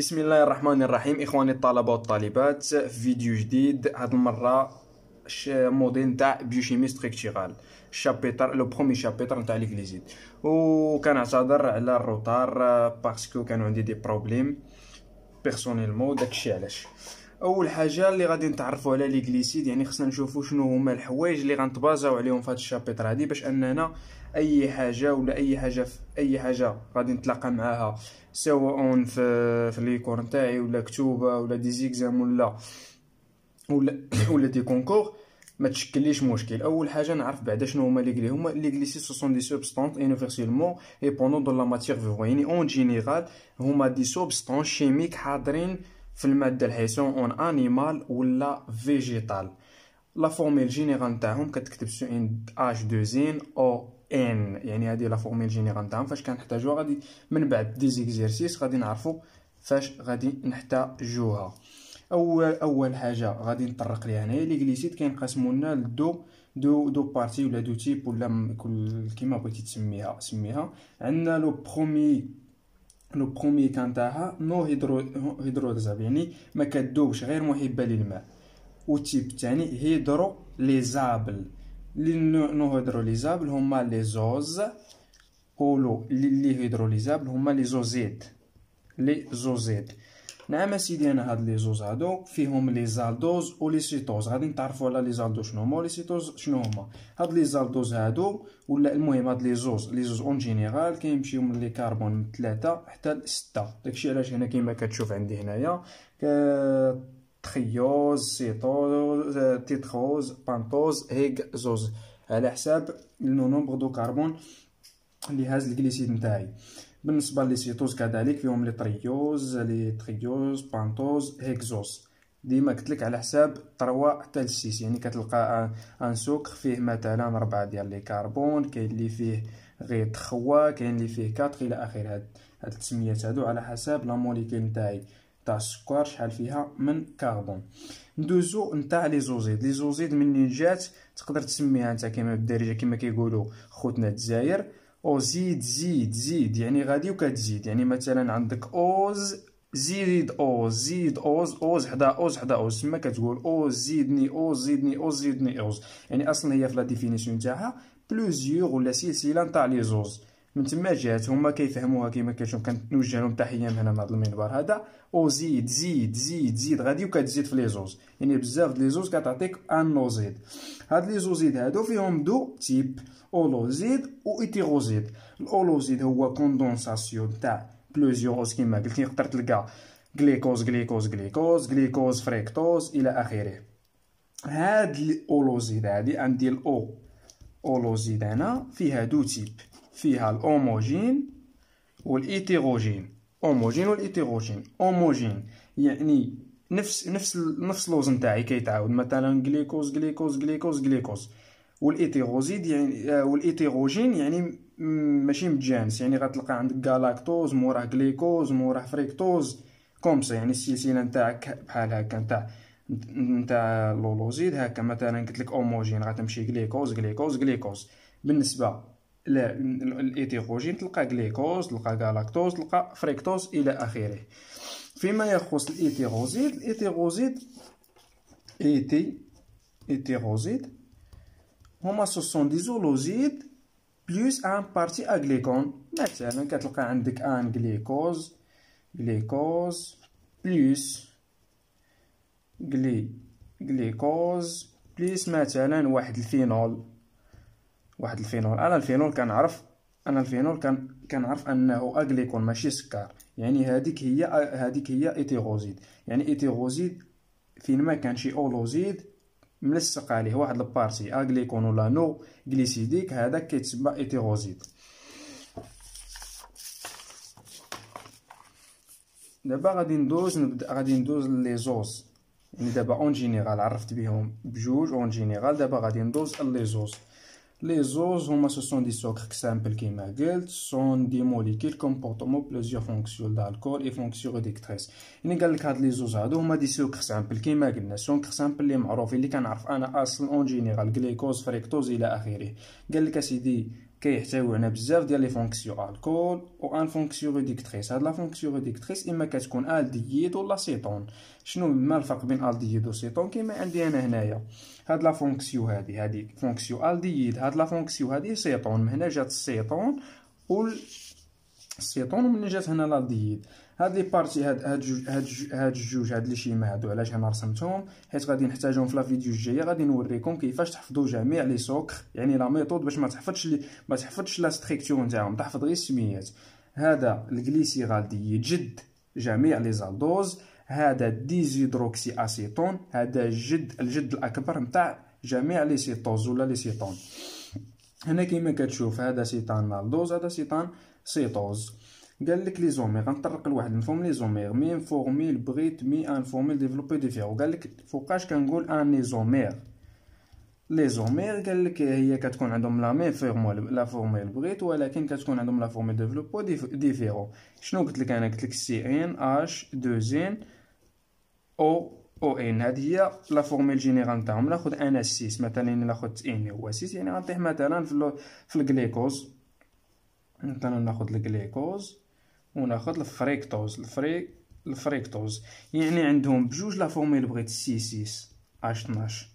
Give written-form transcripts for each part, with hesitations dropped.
بسم الله الرحمن الرحيم. اخواني الطلبه والطالبات، في فيديو جديد. هاد المره موديل نتاع بيوشيمي ستركتورال، الشابيتر لو بروميي شابيتر نتاع ليكليزيد. وكنعتذر على الروتار باسكو كانوا عندي دي بروبليم بيرسونيلمون، داكشي علاش. اول حاجه اللي غادي نتعرفوا على ليكليسيد، يعني خصنا نشوفوا شنو هما الحوايج اللي غنتبازاو عليهم في هذا الشابيتر هادي، باش اننا اي حاجه ولا اي حاجه غادي نتلاقى معاها، سواء في لي كور نتاعي ولا كتوبه ولا دي زيكزام ولا دي كونكور، ما تشكليش مشكل. اول حاجه نعرف بعدا شنو هما لي غليسيد. سو سون دي سوبستانس انوفيرسيلمون اي بوندون دو لا ماتيير فيفون، يعني اون جينيرال هما دي سوبستانس شيميك حاضرين في الماده الحيوان اون انيمال ولا فيجيتال. لا فورميل جينيرال نتاعهم كتكتب سو ان اش دو زين او ان، يعني هذه لا فورميل جينيرال نتاعهم. فاش كنحتاجوها غادي من بعد دي زيكزيرسيس غادي نعرفوا فاش غادي نحتاجوها. اول حاجه غادي نطرق ليها هنايا لي غليسيد كينقسموا لنا دو بارتي ولا دو تيب ولا كل كيما بغيتي سميها. عندنا لو بروميي كان تاعها نو هيدروليزابل، يعني ما كتذوبش، غير محبه للماء. والتيب الثاني هيدروليزابل. لي نو هيدروليزابل هما لي زوز، ولو لي هيدروليزابل هما لي زوزيد. نعم سيدي، انا هاد لي زوز هادو فيهم لي زالدوز و لي سيتوز. غادي نتعرفوا على لي زالدوز شنو هما و لي سيتوز شنو هما. هاد لي زالدوز هادو ولا المهم هاد لي زوز اون جينيرال كيمشيو من لي كربون من 3 حتى ل 6. داكشي علاش هنا كيما كتشوف عندي هنايا تريوز، سيتوز، تيتروز، بانتوز، هيكزوز، على حساب لو نومبر دو كربون اللي هاز الجليسيد نتاعي. بالنسبه لي سيتوز كذلك فيهم لي تريوز، بانتوز، هيكزوز. ديما قلتلك على حساب 3 حتى ل 6، يعني كتلقى ان سكر فيه مثلا 4 ديال لي كربون، كاين اللي فيه غير 3، كاين اللي فيه 4 الى اخره. هاد التسميات هادو على حساب لا موليكول نتاعي تاع السكر شحال فيها من كربون. ندوزو نتاع لي زوزيد منين جات تقدر تسميها انت كيما بالدارجه كيما كيقولوا خوتنا الجزائر او زيد، يعني غادي وكتزيد. يعني مثلا عندك اوز زيد اوز حدا اوز، تما كتقول اوز زيدني اوز. يعني اصلا هي في لا ديفينيسيون تاعها بلوزيور ولا سلسله نتاع لي زوز. من تما جات هما كيفهموها كيما كتشوف. كنوجه لهم تحيه من هنا من هذا المنبر هذا. او زيد غادي وكتزيد في لي زوز، يعني بزاف د لي زوز كتعطيك ان نوزيد. هاد لي زوزيد هادو فيهم دو تيب، اولوزيد و ايتيروزيد. الاولوزيد هو كوندونساسيون تاع بلوزيوز كيما قلت. تقدر تلقى غليكوز فريكتوز الى اخره. هاد الاولوزيد هادي عندي اولوزيد هنا فيها دو تيب، فيها الاوموجين والايتيروجين. اوموجين يعني نفس اللوز نتاعي كيتعاود، مثلا غليكوز. والايتيروزيد يعني والايتيروجين يعني ماشي متجانس، يعني غتلقى عندك غالاكتوز موراه غليكوز موراه فريكتوز كومسا. يعني السلسله نتاعك بحال هكا نتاع لولوزيد هكا. مثلا قلت لك اوموجين غتمشي غليكوز. بالنسبه للايتيروجين تلقى غليكوز، تلقى غالاكتوز، تلقى فريكتوز الى اخره. فيما يخص الايتيروزيد هما سوسون دي زولوزيد بلوس ان بارتي اغليكون. مثلا كتلقى عندك ان غليكوز بلوس غليكوز بلوس مثلا واحد الفينول. انا الفينول كنعرف انه اغليكون ماشي سكر، يعني هذيك هي ايتيروزيد. يعني ايتيروزيد فين ما كان شي اولوزيد ملصق عليه واحد البارتي اغليكون ولا نو غليسيديك، هذاك كيتسمى ايتيروزيد. دابا غادي ندوز لي زوز. يعني دابا اون جينيرال عرفت بهم بجوج اون جينيرال. دابا غادي ندوز لي زوز هما سون دي سوكر سامبل كيما قلت، سون دي موليكول كومبورتمون بلوزيور فونكسيون دالكول اي فونكسيون ريدكتريس. يعني قال لك هاد لي زوز هادو هما دي سوكر سامبل كيما قلنا. سوكر سامبل اللي معروفين اللي كنعرف انا اصلا اون جينيرال غليكوز فريكتوز الى اخره. قال لك اسيدي كيحتوي على بزاف ديال لي فونكسيون الكول و ان فونكسيون ريدكتريس. هاد لا فونكسيون ريدكتريس اما كتكون الدييد ولا سيتون. شنو ما الفرق بين الدييد و سيتون؟ كيما عندي انا هنايا هاد لا فونكسيون هادي فونكسيون الدييد، هاد لا فونكسيون هادي سيتون. من هنا جات السيتون و السيتون، ومن جات هنا الالدييد. هاد لي بارتي هاد جوج هاد لي شيما هادو علاش انا رسمتهم؟ حيت غادي نحتاجهم في لا فيديو الجايه. غادي نوريكم كيفاش تحفظوا جميع لي سوكر، يعني لا ميثود باش ما تحفظش لا ستركتور نتاعهم، تحفظ غير السميات. هذا الجليسيرالدييد جد جميع لي زالدوز، هذا ديزيدروكسي اسيتون، هذا الجد الاكبر نتاع جميع لي سيتوز ولا لي سيتون. هنا كيما كتشوف هذا سيتان مالدوز، هذا سيتان سيتوز. قال لك لي زومير، غنطرق لواحد منهم لي زومير مي انفورميل بغيت مي انفورميل ديفلوبي ديفيرو. قال لك فوقاش كنقول ان ايزومير. لي زومير قال لك هي كتكون عندهم لا ميم فورمول لا فورميل بغيت، ولكن كتكون عندهم لا فورميل ديفلوبي ديفيرو. شنو قلت لك انا؟ قلت لك سي ان اش 2 ان او ان. هذه هي لا فورميل جينيرال نتاعهم. ناخذ انا 6 مثلا، ناخذ ان هو 6، يعني غنطيح مثلا في الجليكوز. مثلا ناخذ الجليكوز وناخذ الفريكتوز، يعني عندهم بجوج لا فورميل بغيت سي 6 اش 12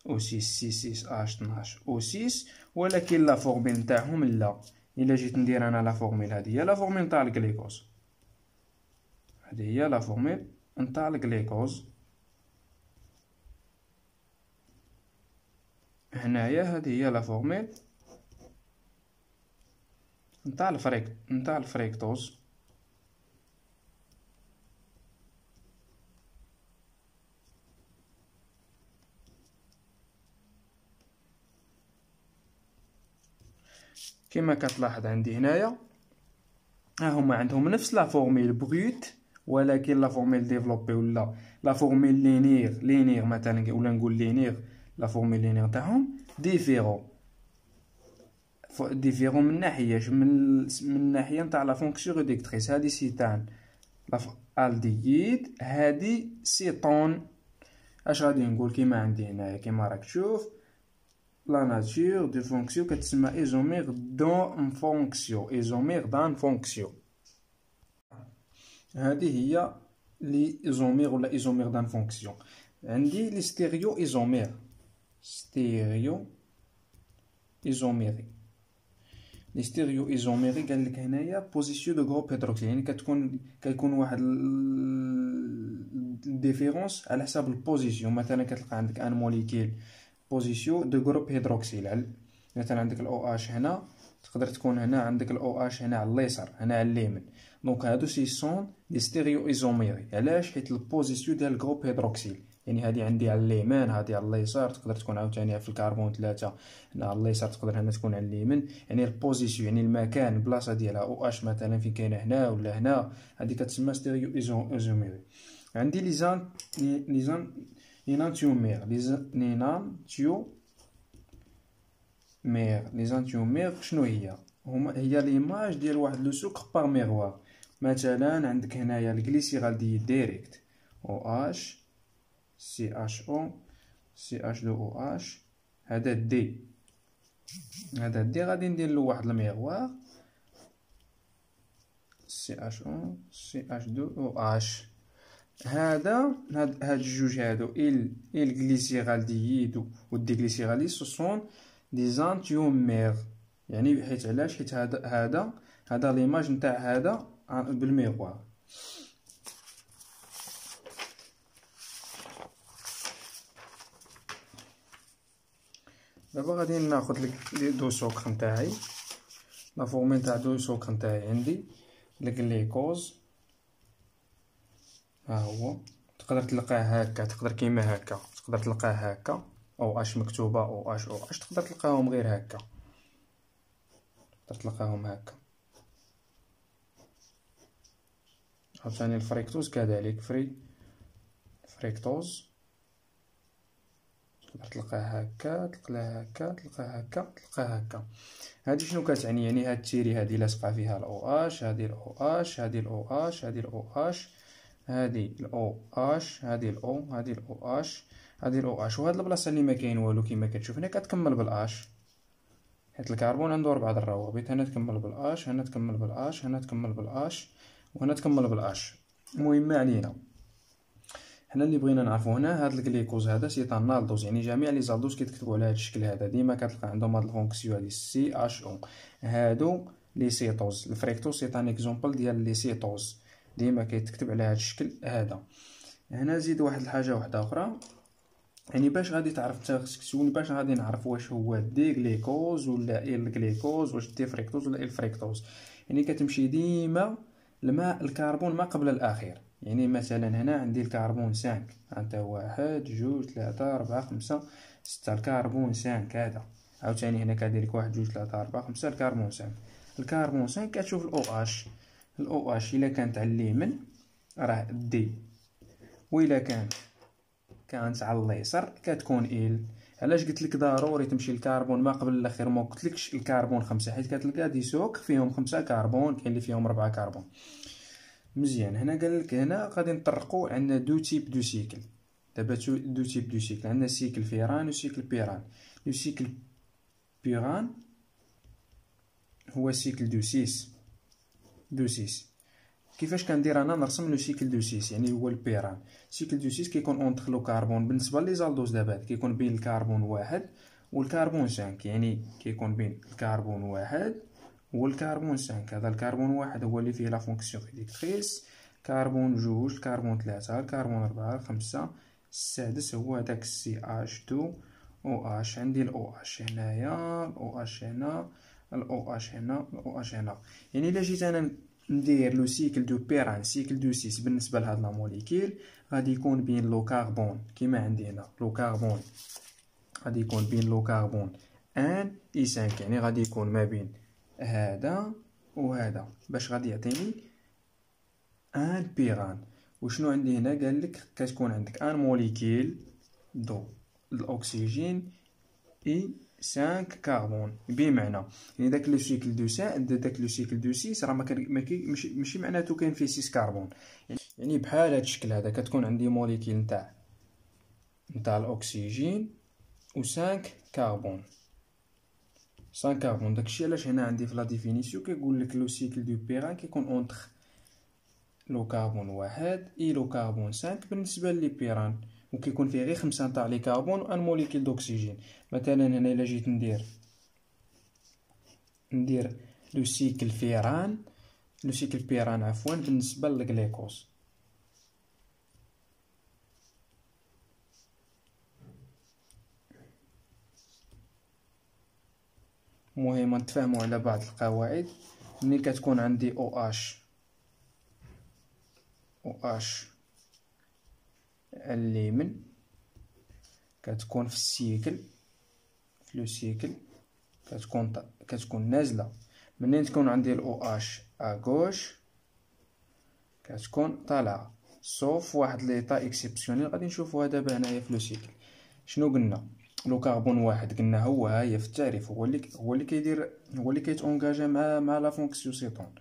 و 6 سي 6 اش 12 و 6، ولكن لا فورميل نتاعهم لا. الا جيت ندير انا لا فورميل، هذه هي لا فورميل نتاع الجليكوز، هذه هي لا فورميل نتاع الجليكوز. هنايا هذه هي لا فورميل نتاع الفريكتوز. كما كتلاحظ عندي هنايا ها هما عندهم نفس لا فورميل بروت، ولكن لا فورميل ديفلوبي ولا لا فورميل لينير مثلا، ولا نقول لينير، لا فورميل لينير تاعهم ديفيرون من ناحيه من ناحيه نتاع لا فونكسيون ريدكتريس. هادي سيتان الدييد، هادي سيتون. اش غادي نقول؟ كيما عندي هنايا كيما راك تشوف لا ناتور دو فونكسيون كتسمى ايزومير دون فونكسيون، ايزومير دان فونكسيون. هذه هي لي ايزومير ولا ايزومير دان فونكسيون. عندي لي ستيريو ايزومير، ايزوميري. لي ستيريو ايزوميري قال لك هنايا بوزيسيون دو غروب هيدروكسيل، يعني كيكون واحد الديفيرونس على حساب البوزيسيون. مثلا كتلقى عندك ان موليكيل بوزيسيون دو غروب هيدروكسيل، مثلا عندك الاو اش هنا، تقدر تكون هنا عندك الاو اش هنا على اليسار، هنا على اليمين. دونك هادو سي سون دي ستيريو ايزوميري. علاش؟ حيت البوزيسيون ديال الجروب هيدروكسيل، يعني هادي عندي على اليمين، هادي على اليسار. تقدر تكون عاوتاني في الكربون 3 هنا على اليسار، تقدر هنا تكون على اليمين. يعني البوزيسيون يعني المكان البلاصه ديالها او اش مثلا فين كاينه هنا ولا هنا، هادي كتسمى ستيريو ايزوميري. عندي ليزانتيومير شنو هي؟ هي ليماج ديال واحد لو سوكر باغ ميغوار. مثلا عندك هنايا الجليسيرالديد ديريكت او اش سي اش او سي اش 2 او اش. هذا الدي غادي ندير له واحد الميغوار سي اش او سي اش 2 او اش. هاد الجوج هادو الجليسيرالديد و الديغليسيرالديد سون دي زانتيومير. يعني حيت علاش؟ حيت هذا ليماج نتاع هذا بالميغوار. دابا غادي ناخذ لك دو سوكر نتاعي، لا فورمي نتاع دو سوكر نتاعي عندي الجليكوز. ها هو تقدر تلقاه هكا، تقدر كيما هكا، تقدر تلقاه هكا او اش مكتوبه او اش او اش، تقدر تلقاهم غير هكا، تقدر تلقاهم هكا. عاوتاني الفريكتوز كذلك، فريكتوز تقدر تلقاه هكا، تلقاه هكا، تلقاه هكا، تلقاه هكا. هادي شنو كتعني؟ يعني هاد التيري هادي لاصقه فيها الاو اش، هادي الاو اش، هادي الاو اش، هادي الاو اش، هادي الاو اش، هادي الاو، هادي الاو اش، هادي الاو اش. وهاد البلاصه اللي ما كاين والو كيما كتشوف هنا كتكمل بالاش. حيت الكربون عنده 4 الروابط. هنا تكمل بالاش، هنا تكمل بالاش، هنا تكمل بالاش، وهنا تكمل بالاش. المهم ما علينا، حنا اللي بغينا نعرفو هنا هاد الجليكوز هذا سي ان الدوز، يعني جميع لي زالدوز كيتكتبوا على هاد الشكل هذا. ديما كتلقى عندهم هاد الفونكسيون هادي سي اش او. هادو لي سيتوز. الفريكتوز سي ان اكزومبل ديال لي سيتوز، ديما كيتكتب على هاد الشكل هذا. هنا زيد واحد الحاجه واحده اخرى، يعني باش غادي تعرف انت خصك تسولني باش غادي نعرف واش هو دي غليكوز ولا ال غليكوز، واش دي فريكتوز ولا ال فريكتوز. يعني كتمشي ديما الماء الكربون ما قبل الاخير. يعني مثلا هنا عندي الكربون 5، انت 1 2 3 4 5 6 الكربون 5 هذا. عاوتاني هنا كدير لك 1 2 3 4 5 الكربون 5. الكربون 5 كتشوف الاو اش. الاو اش الا كانت على اليمين راه دي، وإلا كانت على اليسار كتكون ال. علاش قلت لك ضروري تمشي الكربون ما قبل الاخير؟ ما قلتلكش الكربون 5، حيت كتلقى دي سوك فيهم 5 كربون، كاين اللي فيهم 4 كربون. مزيان. هنا قال لك هنا غادي نطرقوا عندنا دو تيب دو سيكل. دابا دو تيب دو سيكل، عندنا سيكل فيران وسيكل بيران. لو سيكل بيران هو سيكل دو 6. كيفاش كندير انا نرسم لو سيكل دو 6؟ يعني هو البيران. سيكل دو 6 كيكون اونتر لو كربون بالنسبه لي زالدوز دابا كيكون بين الكربون 1 والكربون 5، يعني كيكون بين الكربون 1 والكربون 5. هذا الكربون 1 هو اللي فيه لا فونكسيون ريدكتريس، كربون 2 الكربون 3 الكربون 4 5 السادس هو داك سي اش 2 او اش. عندي الاو اش هنايا، الاو اش هنا، الاو اش هنا، الاو اش هنا. يعني الا جيت انا ندير لو سيكل دو بيران سيكل دو 6 بالنسبه لهاد لا موليكول، غادي يكون بين لو كربون كيما عندي هنا لو كربون، غادي يكون بين لو كربون 1 اي 5، يعني غادي يكون ما بين هذا وهذا باش غادي يعطيني ان بيران. وشنو عندي هنا؟ قال لك كتكون عندك ان موليكول دو الاكسجين اي 5 كربون. بمعنى يعني داك لو سيكل دو داك لو سيكل دو 6 راه ماشي معناتو كاين فيه 6 كربون. يعني بحال هاد الشكل هذا كتكون عندي موليكول نتاع الاكسجين و 5 كربون. 5 كربون. داكشي علاش هنا عندي في لا ديفينيسيون كيقول لك لو سيكل دو بيران كيكون اونتر لو كربون 1 اي لو كربون 5 بالنسبه لي بيران، وكيكون فيه غير 5 تاع لي كربون وان موليكول دوكسيجين. مثلا هنا الا جيت ندير لو سيكل فيران، لو سيكل بيران عفوا بالنسبه للغليكوز. المهم نتفاهموا على بعض القواعد. ملي كتكون عندي او اش اليمين كتكون في السيكل، في لو سيكل كتكون نازله. منين تكون عندي الاو اش اغوش كتكون طالعه، صوف واحد ليطا اكسيبسيونيل غادي نشوفوها دابا هنايا في لو سيكل. شنو قلنا؟ لو كربون 1 قلنا هو هاهي في التعريف هو اللي كيدير، هو اللي كيتونجاجا مع لا فونكسيون سيتون.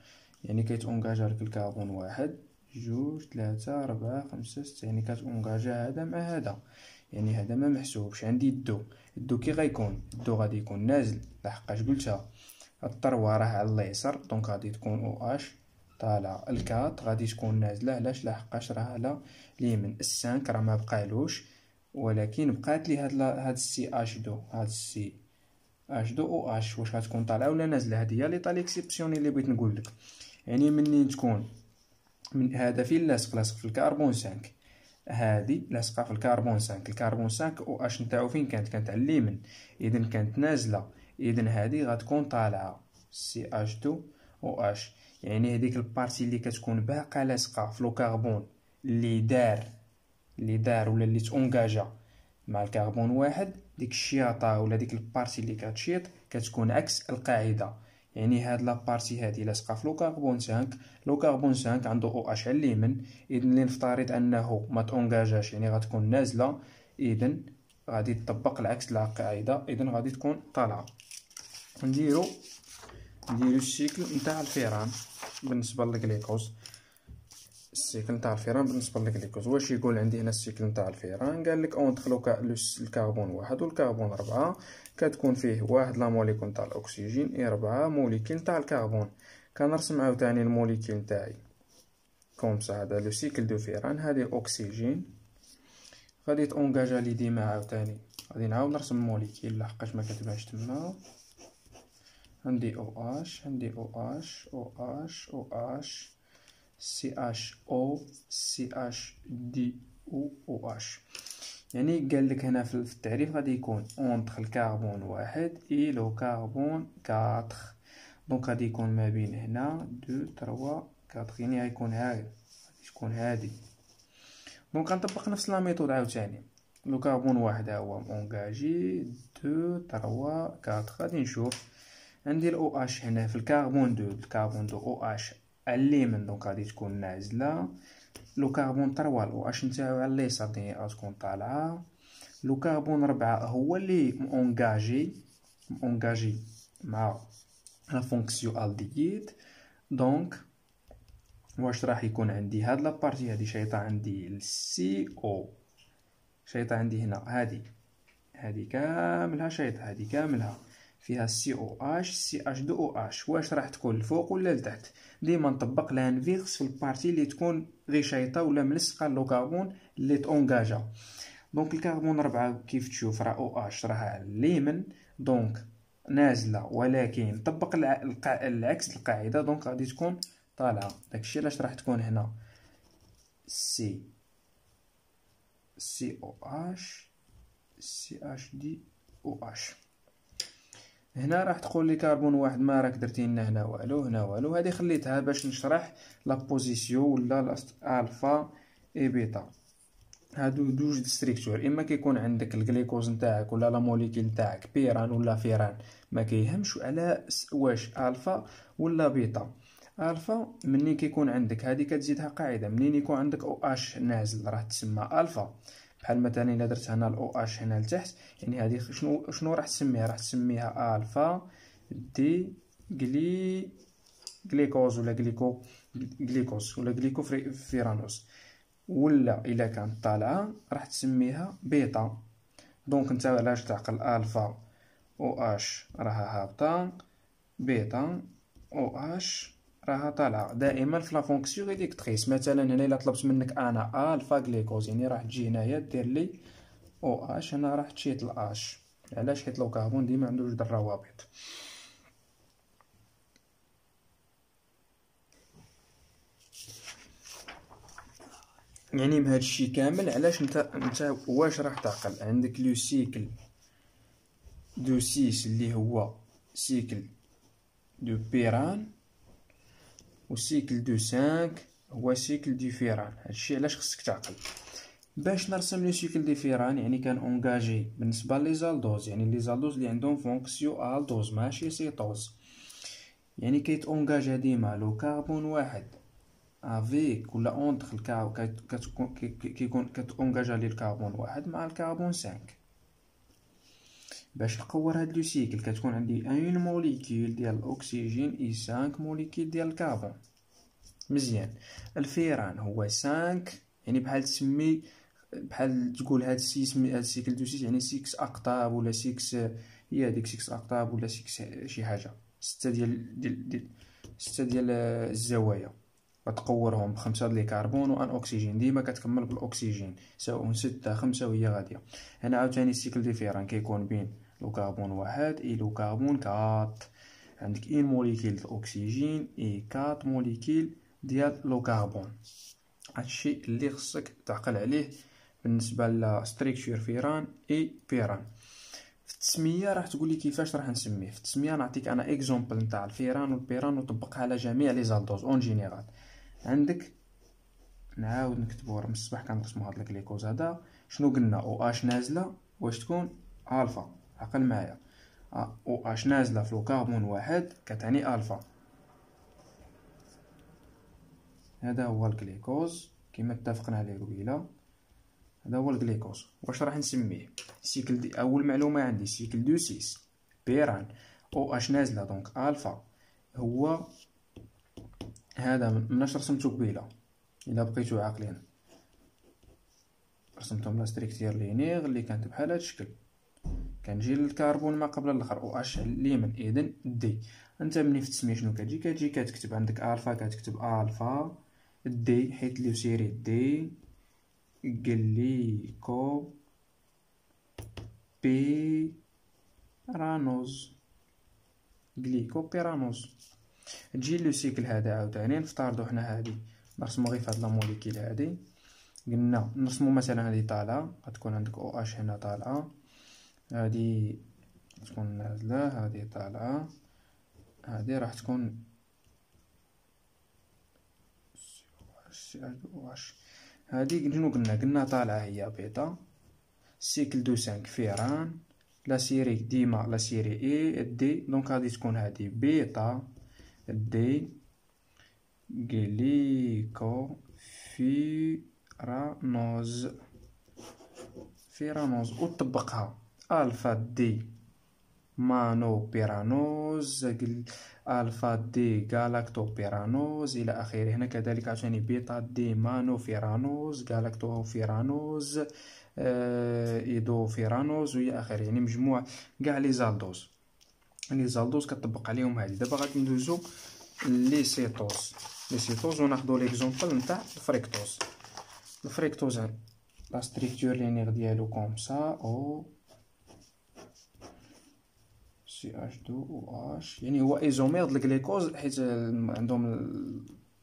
يعني كيتونجاجا لك الكربون 1 2 3 4 5 6، يعني كتونجاجا هذا مع هذا، يعني هذا ما محسوبش. عندي الدو كي غيكون الدو غادي يكون نازل لحقاش قلتها الطروه راه على اليسار، دونك غادي تكون او اش طالعه. الكات غادي تكون نازله، علاش؟ لحقاش راه على اليمين. السانك راه ما بقالوش، ولكن بقات لي هاد السي اش دو، هاد السي اش دو او اش واش غتكون طالعه ولا نازله؟ هادي هي لي طال اكسيبسيونيل اللي بغيت نقول لك. يعني منين تكون من هذا فين لاصق في الكربون 5، هذه لاصقه في الكربون 5. الكربون 5 او اش نتاعو فين كانت على اليمين، اذا كانت نازله، اذا هذه غتكون طالعه سي اش 2 او اش. يعني هذيك البارتي اللي كتكون باقا لاصقه في لو كربون اللي دار ولا اللي تونجاجا مع الكربون 1، ديك الشياطه ولا ديك البارتي اللي كتشيط كتكون عكس القاعده. يعني هاد لابارتي هادي لاصقه في لو كربون 5، لو كربون 5 عنده او اش على اليمين، اذا لنفترض انه ما تونجاجاش يعني غتكون نازله، اذا غادي تطبق العكس القاعده، اذا غادي تكون طالعه. نديرو السيكل نتاع الفيران بالنسبه للغليكوز. السيكل نتاع الفيران بالنسبه للجليكوز. واش يقول عندي هنا السيكل نتاع الفيران؟ قال لك اونتر الكربون 1 والكربون 4 كتكون فيه واحد لا موليكول نتاع الاكسجين اي 4 موليكول نتاع الكربون. كنرسم عاوتاني الموليكول نتاعي كوم سا. هذا لو سيكل دو فيران، هذه الاكسجين غادي تونجاجا لي ديما عاوتاني. غادي نعاود نرسم الموليكول لحقاش ما كتبانش تما. عندي او اش، عندي او اش، او اش، او اش، CHO CH2OH. يعني قال لك هنا في التعريف غادي يكون اونتر الكربون 1 اي لو كربون 4. دونك غادي يكون ما بين هنا 2 3 4، يعني غيكون غادي تكون هادي. دونك غنطبق نفس لا ميثود عاوتاني. لو كربون 1 هو اونغاجي 2 3 4. غادي نشوف عندي الاو اش هنا في الكربون 2. الكربون 2 او اش اليمن، دونك غادي تكون نازله. لو كربون 3 الاو اش نتاعو على اليسار، دونك غتكون طالعه. لو كربون 4 هو اللي مونجاجي مع لا فونكسيون الدييد. دونك واش راح يكون عندي؟ هاد لابارتي هادي شايطه عندي السي او، شايطه عندي هنا هادي كاملها شايطه، هادي كاملها فيها سي او اش سي اش دو او اش. واش راح تكون الفوق ولا لتحت؟ ديما نطبق لانفيرس في البارتي اللي تكون غير شايطه ولا ملصقه لو كربون اللي تونجاجا. دونك الكربون 4 كيف تشوف راه او اش راها على اليمين، دونك نازله، ولكن نطبق العكس القاعده، دونك غادي تكون طالعه. داكشي علاش راح تكون هنا سي او اش سي اش دي او اش. هنا راح تقول لي كربون 1 ما راك درتي لنا هنا والو، هنا والو. هذه خليتها باش نشرح لا بوزيسيون ولا الفا اي بيتا. هادو دوج ستركتور، اما كيكون عندك الجليكوز نتاعك ولا لا موليكول نتاعك بيران ولا فيران، ما كيهمش على واش الفا ولا بيتا. الفا مني كيكون عندك هذه كتزيدها قاعده، منين يكون عندك او اش نازل راه تسمى الفا. بحال مثلا الا درت هنا الاو اش هنا لتحت، يعني هذه شنو راح تسميها؟ راح تسميها الفا دي جليكوز ولا جليكوز ولا فيرانوس. ولا الا كانت طالعه راح تسميها بيتا. دونك انت علاش تعقل الفا او اش راها هابطه، بيتا او اش راها طالعه. دائما في لا فونكسيون ريدكتريس. مثلا هنا الا طلبت منك انا الفا جليكوز، يعني راح تجي هنايا دير لي او اش، هنا راح تشيط الاش. علاش؟ حيت لو كربون ديما عنده جوج الروابط. يعني بهذا الشيء كامل علاش انت واش راح تعقل؟ عندك لو سيكل دو 6 اللي هو سيكل دو بيران، و سيكل دو 5 هو سيكل دو فيران. هادشي علاش خصك تعقل. باش نرسم لو سيكل دي فيران، يعني كان اونغاجي بالنسبه لي زالدوز، يعني لي زالدوز اللي عندهم فونكسيون الدوز ماشي سيتوز، يعني كيتونغاجا ديما لو كربون 1 افيك ولا اونتر الكربون كيكون كتونغاجا لي الكربون 1 مع الكربون 5. باش نقور هاد لو سيكل كتكون عندي ان موليكول ديال الاكسجين اي 5 موليكول ديال الكربون. مزيان. الفيران هو 5، يعني بحال تسمي بحال تقول هاد السيكل دو 6 يعني 6 اقطاب ولا 6، هي هذيك 6 اقطاب ولا 6 شي حاجه، 6 ديال الزوايا. غتقورهم ب5 ديال الكربون وان اكسجين، ديما كتكمل بالاكسجين سواء 6 5 وهي غاديه. هنا عاوتاني السيكل ديفيران كيكون بين لو كربون 1 اي لو كربون 4. عندك ان موليكول ديال الاكسجين اي 4 موليكول ديال لو كربون. هادشي اللي خصك تعقل عليه بالنسبه لستركتور فيران اي بيران. في التسميه راح تقول لي كيفاش راح نسميه. في التسميه نعطيك انا اكزومبل نتاع الفيران والبيران وطبقها على جميع لي زالدوز اون جينيرال. عندك نعاود نكتبو راه من الصباح كنرسمو هاد الجليكوز هذا. شنو قلنا؟ او اش نازله واش تكون الفا. عقل معايا، او اش نازله في لو كربون 1 كتعني الفا. هذا هو الجليكوز كما اتفقنا عليه قبيله. هذا هو الجليكوز. واش راح نسميه؟ سيكل دي اول معلومه عندي سيكل دو 6 بيران او اش نازله دونك الفا. هو هذا مناش رسمته قبيله، الا بقيتو عاقلين. رسمتهم لا ستركتير لينير اللي كانت بحال هاد الشكل، كنجي للكربون ما قبل الاخر او اش على اليمين، اذن دي. انت ملي في التسميه شنو كتجي كتكتب عندك الفا، كتكتب الفا دي حيت لي سيري دي غليكو بيرانوز، غليكوبيرانوز. تجي لو سيكل هذا عاوتاني نفترضو حنا هادي نرسمو غير فهاد لا موليكيل هادي، قلنا نرسمو مثلا هادي طالعه، غتكون عندك او اش هنا طالعه، هادي تكون نازله، هادي طالعه، هادي راح تكون هادي شنو قلنا طالعه هي بيتا. سيكل دو 5 فيران، لا سيري ديما لا سيري اي دي، دونك غادي تكون هادي بيتا دي غليكو فيرانوز وطبقها الفا دي مانو بيرانوز، الفا دي غالاكتو بيرانوز الى اخره. هنا كذلك عشان بيتا دي مانو فيرانوز، غالاكتو فيرانوز، ايدو فيرانوز والى اخره، يعني مجموع كاع لي زالدوز كطبق عليهم هذه. دابا غادي ندوزو لي سيتوز وناخدو ليكزومبل نتاع الفريكتوز. لا ستركتور لينير ديالو كوم سا او CH2 OH، يعني هو ايزومير د الجليكوز حيت عندهم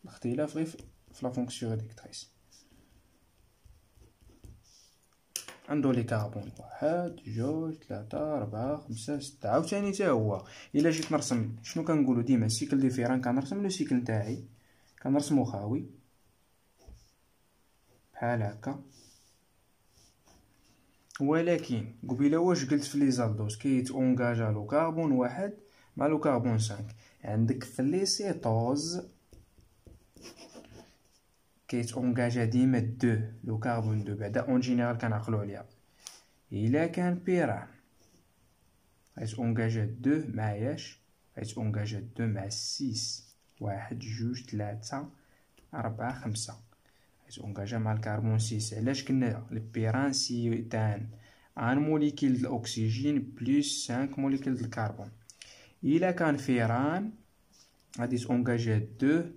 الاختلاف غير في لا فونكسيون ريدكتريس. عنده لي كربون 1 2 3 4 5 6. عاوتاني حتى هو الا جيت نرسم شنو كنقولو ديما السيكل ديفيران، كنرسم لو سيكل نتاعي كنرسمو خاوي بحال هكا. ولكن قبيله واش قلت في لي زالدوز كيتونجاجا لو كربون 1 مع لو كربون 5، عندك في لي سيتوز كيتونجاجا ديما 2 لو كربون 2. بعدا اون جينيرال كنعقلو عليها الا كان بيران غيتونجاجا 2 مع ياش، غيتونجاجا 2 مع 6 1 2 3 4 5، غيتونجاجا مع الكربون 6. علاش كنا البيران سيتان ان موليكيل د الاكسجين بلس 5 موليكيل د الكربون. الا كان فيران غادي تونجاجا 2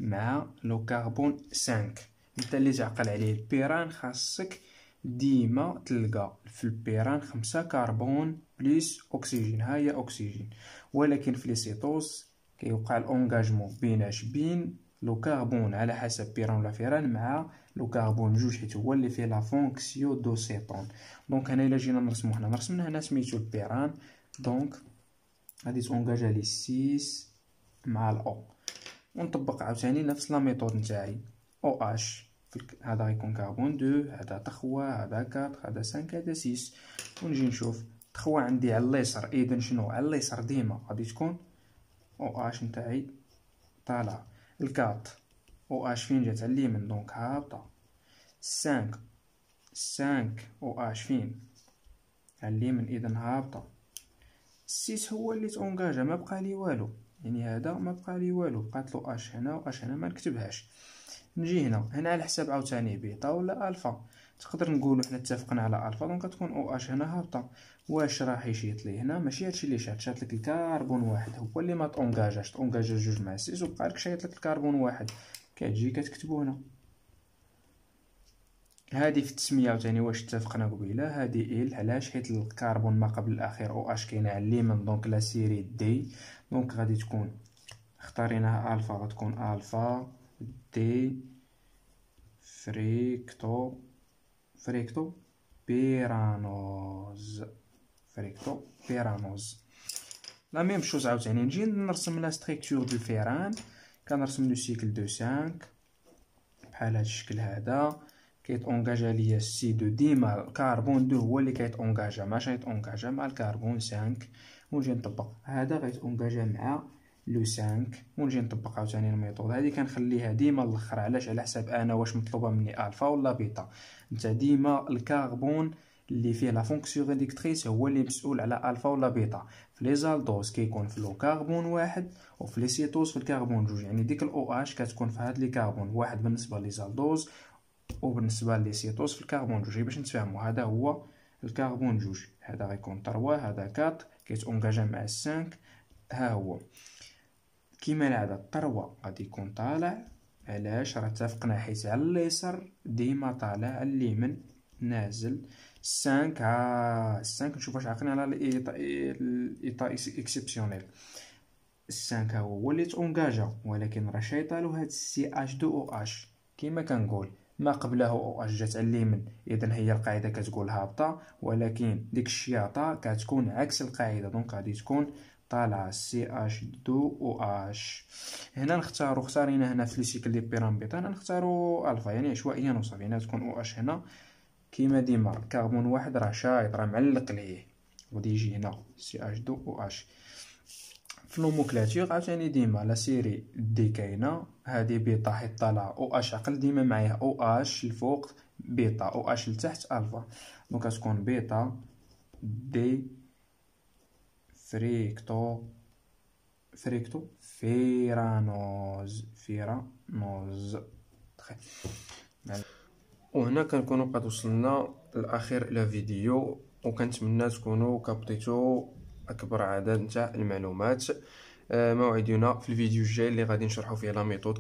مع لو كربون 5. انت اللي تعقل عليه البيران خاصك ديما تلقى في البيران 5 كربون بلس اكسجين، ها هي اكسجين. ولكن في لي سيتوز كيوقع الانجاجمون بين لو كربون على حسب بيران ولا فيران مع لو كربون 2 حيت هو اللي فيه لا فونكسيون دو سيتون. دونك هنا الا جينا نرسمو رسمنا هنا سميتو البيران، دونك غادي تونجاجا لي 6 مع الاو. ونطبق عاوتاني نفس لا ميثود نتاعي او اش، هذا غيكون كربون 2، هذا تخوة، هذا 4، هذا 5، هذا 6. ونجي نشوف تخوة عندي على اليسار، اذا شنو على اليسار ديما غادي تكون او اش نتاعي طالعه. الكات او اش فين جات على اليمين دونك هابطه. 5 او اش فين على اليمين اذا هابطه. 6 هو اللي تونجاجا ما بقى لي والو، يعني هذا ما بقى لي والو، بقات له اش هنا واش هنا ما نكتبهاش. نجي هنا على حساب عاوتاني بيتا ولا الفا. تقدر نقولو حنا اتفقنا على الفا دونك تكون او اش هنا هابطه. واش راح يشيط لي هنا؟ ماشي هادشي اللي شات لك الكربون 1 هو اللي ما تونجاجاش، تونجاجا 2 مع 6 وبقى لك شايط لك الكربون 1. كتجي كتكتبو هنا. هادي في التسميه عاوتاني واش اتفقنا قبيله، هادي ال علاش حيت الكربون ما قبل الاخير او اش كاينه على اليمين دونك لا سيري دي، دونك غادي تكون اختاريناها الفا، غتكون الفا دي فريكتو بيرانوز لا ميم شوز. عاوتاني نجي نرسم لا ستركتور دو فيران، كنرسم لو سيكل دو 5 بحال هاد الشكل هذا. كيتونجاجا ليا سي دو ديما الكربون 2 هو اللي كيتونجاجا، ماشي يتونجاجا مع الكربون 5. ونجي نطبق هذا غيتونجاجا مع لو 5، ونجي نطبق عاوتاني الميثود هذه. كنخليها ديما الاخر، علاش؟ على حساب انا واش مطلوبه مني الفا ولا بيتا. انت ديما الكربون اللي فيه لا فونكسيون ريدكتريس هو اللي مسؤول على الفا ولا بيتا. في لي زالدوز كيكون في لو كربون واحد، وفي لي سيتوز في الكربون جوج. يعني ديك الاو اش كتكون في هاد لي كربون واحد بالنسبه لي زالدوز وبالنسبه لي سيتوز في الكربون جوج. باش نتفاهموا هذا هو الكربون جوج، هذا غيكون 3 هذا 4 كيتونجاجا مع 5. ها هو كيما العاده 3 غادي يكون طالع. علاش؟ راه اتفقنا حيت على اليسار ديما طالع، على اليمين نازل. 5 نشوف واش عاقلين على الايطا اكسبسيونيل. 5 هو اللي تونجاجا، ولكن راه شايطالو هاد سي اش 2 او اش. كيما كنقول ما قبله او اش جات على اليمين، اذا هي القاعده كتقول هابطه، ولكن ديك الشياطه كتكون عكس القاعده، دونك غادي تكون طالعه سي اش 2 او اش. هنا اختارينا هنا في لي سيكل دي بيراميد هنا نختاروا الفا، يعني عشوائيا وصافي. هنا تكون او اش هنا كيما ديما الكربون واحد راه شايط راه معلق ليه، غادي يجي هنا سي اش 2 او اش. في النوموكلاتور عاوتاني ديما لا سيري دي كاينه، هادي بيتا حيت طالعه او اش عقل ديما معايا او اش الفوق بيتا، او اش لتحت الفا. دونك غتكون بيتا دي فريكتو فيرانوز. وهنا كنكونوا قد وصلنا لاخر الفيديو، وكنتمنى تكونوا كابطيتوا اكبر عدد نتاع المعلومات. موعدنا في الفيديو الجاي اللي غادي نشرحوا فيه لا ميثود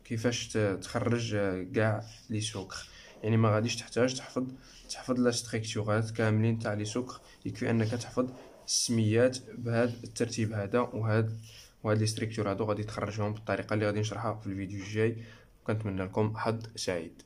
كيفاش تخرج كاع لي سكر. يعني ما غاديش تحتاج تحفظ لا ستركتورات كاملين تاع لي سكر، يكفي انك تحفظ السميات بهذا الترتيب هذا وهاد لي ستركتور هادو غادي تخرجهم بالطريقه اللي غادي نشرحها في الفيديو الجاي. وكنتمنى لكم حظ سعيد.